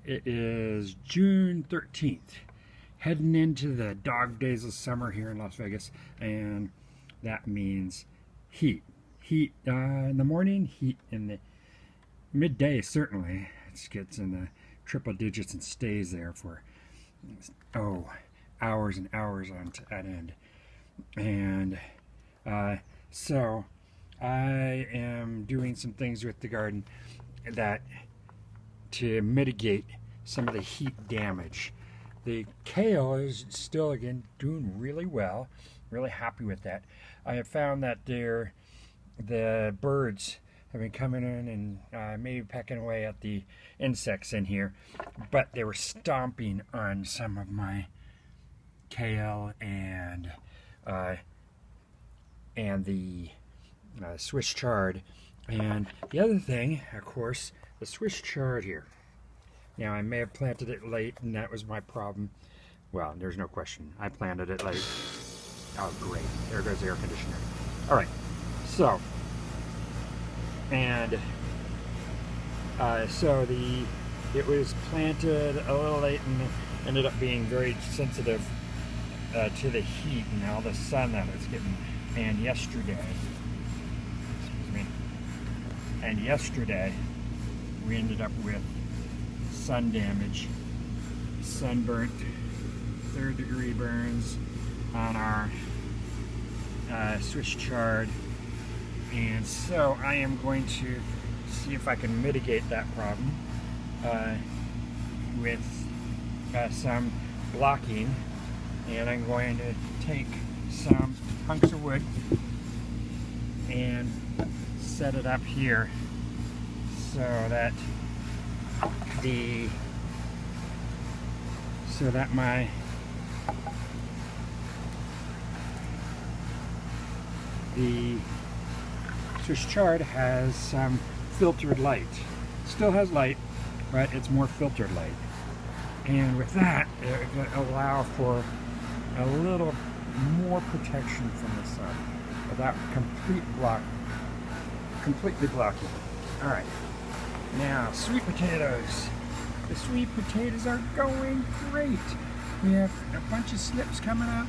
It is June 13th, heading into the dog days of summer here in Las Vegas, and that means heat. Heat in the morning, heat in the midday, certainly. It gets in the triple digits and stays there for, hours and hours on that end. And so I am doing some things with the garden that to mitigate some of the heat damage. The kale is still, again, doing really well. Really happy with that. I have found that the birds have been coming in and maybe pecking away at the insects in here, but they were stomping on some of my kale and the Swiss chard. And the other thing, of course, the Swiss chard here. Now, I may have planted it late, and that was my problem. Well, there's no question. I planted it late. Oh, great. There goes the air conditioner. All right. So, and it was planted a little late and ended up being very sensitive to the heat and all the sun that it's getting. And yesterday, we ended up with sun damage, sunburnt, 3rd-degree burns on our Swiss chard. And so I am going to see if I can mitigate that problem with some blocking. And I'm going to take some hunks of wood and set it up here so that my the Swiss chard has some filtered light. Still has light, but it's more filtered light. And with that, it will allow for a little more protection from the sun without completely blocking. All right, now sweet potatoes. The sweet potatoes are going great. We have a bunch of slips coming up.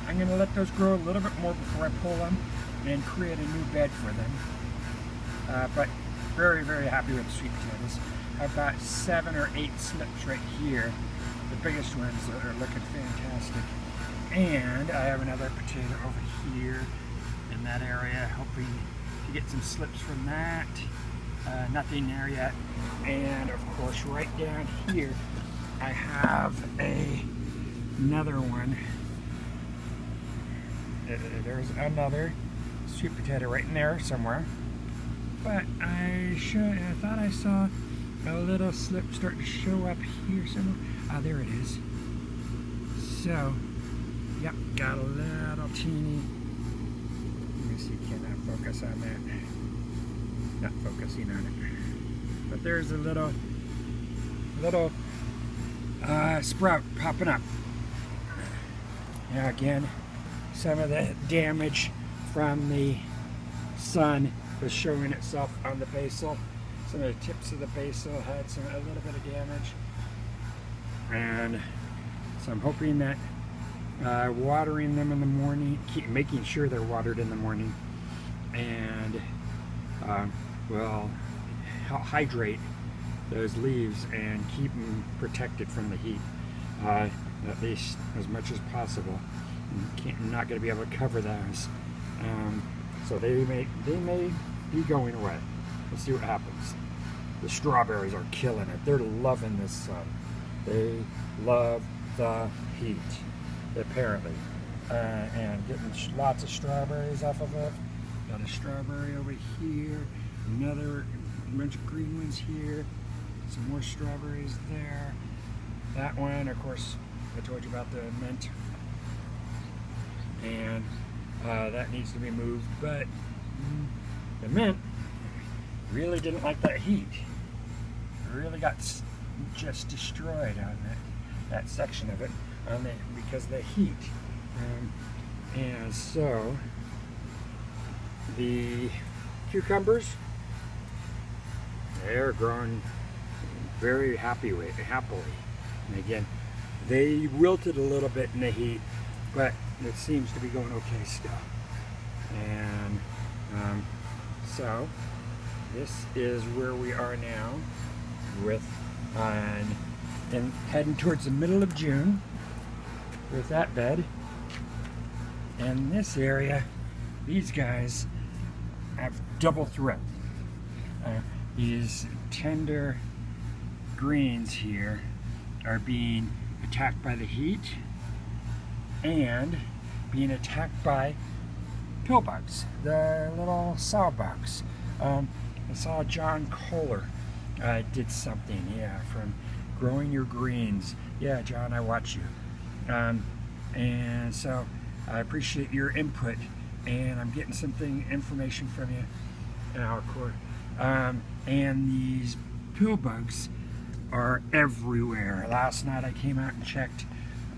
I'm going to let those grow a little bit more before I pull them and create a new bed for them. But very, very happy with the sweet potatoes. I've got 7 or 8 slips right here. The biggest ones are looking fantastic. And I have another potato over here in that area, hoping to get some slips from that. Nothing there yet. And of course, right down here, I have another one. There's another sweet potato right in there somewhere. But I thought I saw a little slip start to show up here somewhere. Ah, there it is. So, yep, got a little teeny. Let me see, can I focus on that? Not focusing on it. But there's a little sprout popping up. Now again, some of the damage from the sun was showing itself on the basil. Some of the tips of the basil had a little bit of damage. And so I'm hoping that watering them in the morning, making sure they're watered in the morning, and will hydrate those leaves and keep them protected from the heat, at least as much as possible. I'm not going to be able to cover those, so they may be going away. We'll see what happens. The strawberries are killing it. They're loving this sun. They love the heat, apparently, and getting lots of strawberries off of it. Got a strawberry over here, another bunch of green ones here, some more strawberries there. That one, of course, I told you about the mint, and that needs to be moved, but the mint really didn't like that heat. It really got just destroyed on that section of it because of the heat. And so the cucumbers, they're growing very happily. And again, they wilted a little bit in the heat, but it seems to be going okay still. And so this is where we are now with and heading towards the middle of June with that bed. And this area, these guys have double threat. These tender greens here are being attacked by the heat and being attacked by pill bugs, the little sow bugs. I saw John Kohler did something, yeah, from Growing Your Greens. Yeah, John, I watch you. And so I appreciate your input, and I'm getting information from you now, of course. And these pill bugs are everywhere. Last night I came out and checked,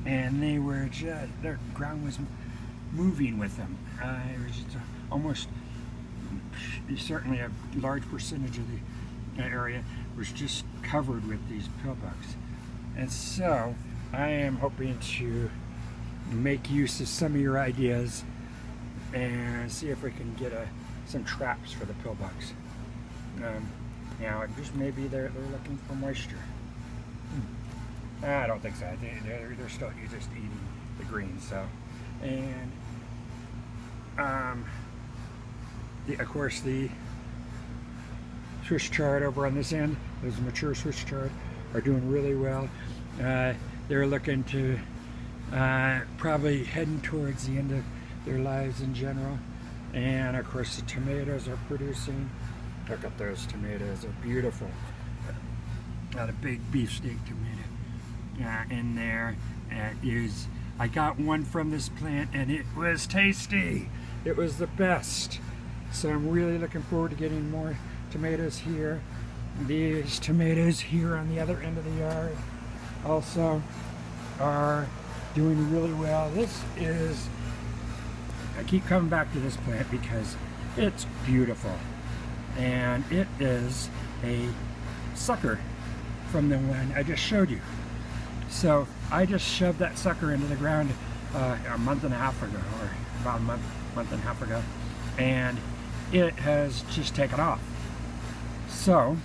and they were just, their ground was moving with them. It was just almost, certainly a large percentage of the area was just covered with these pill bugs. And so I am hoping to make use of some of your ideas and see if we can get some traps for the pill bugs. Now, just maybe they're looking for moisture. I don't think so. I think they're still just eating the greens. So, and of course the Swiss chard over on this end, those mature Swiss chard, are doing really well. They're looking to probably heading towards the end of their lives in general. And of course the tomatoes are producing. Look at those tomatoes, they're beautiful. Got a big beefsteak tomato in there. I got one from this plant and it was tasty. It was the best. So I'm really looking forward to getting more tomatoes here. These tomatoes here on the other end of the yard also are doing really well. This is, I keep coming back to this plant because it's beautiful. And it is a sucker from the one I just showed you. So I just shoved that sucker into the ground a month and a half ago, or about a month and a half ago, and it has just taken off. So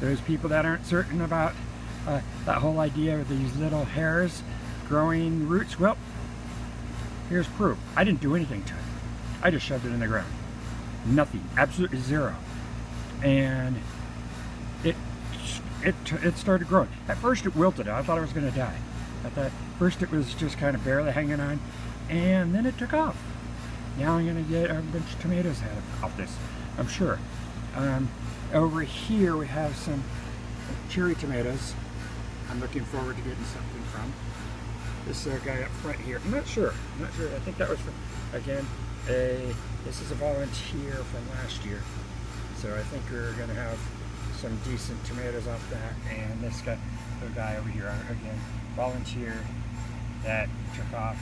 those people that aren't certain about that whole idea of these little hairs growing roots, well, here's proof. I didn't do anything to it. I just shoved it in the ground. Nothing, absolutely zero. And it started growing. At first it wilted. I thought it was going to die. At first it was just kind of barely hanging on, and then it took off. Now I'm going to get a bunch of tomatoes out of this, I'm sure. Over here we have some cherry tomatoes. I'm looking forward to getting something from. This guy up front here, I'm not sure. I think that was from, again, this is a volunteer from last year. So I think we're going to have some decent tomatoes off that. And this guy over here, again, volunteer that took off.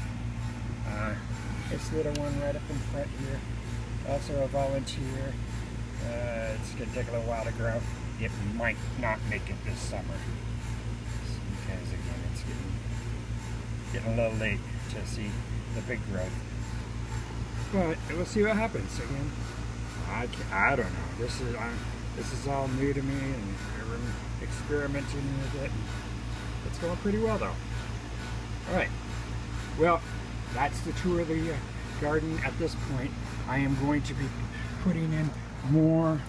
This little one right up in front here, also a volunteer. It's going to take a little while to grow. It might not make it this summer because, again, it's getting a little late to see the big growth. But we'll see what happens. Again, I don't know. This is all new to me, and we're experimenting with it. It's going pretty well, though. All right. Well, that's the tour of the garden at this point. I am going to be putting in more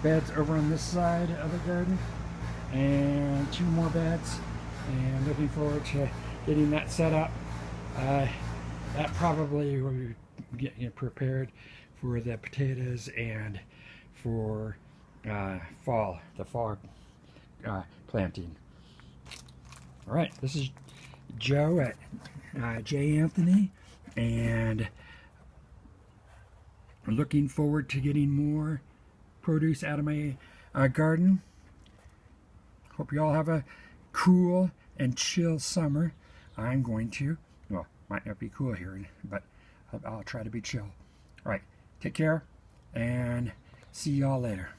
beds over on this side of the garden, and 2 more beds, and looking forward to getting that set up. That probably will be getting prepared for the potatoes and for the fall planting. All right, this is Joe at J. Anthony, and I'm looking forward to getting more produce out of my garden. Hope you all have a cool and chill summer. I'm going to, well, might not be cool here, but I'll try to be chill. All right, take care, and see y'all later.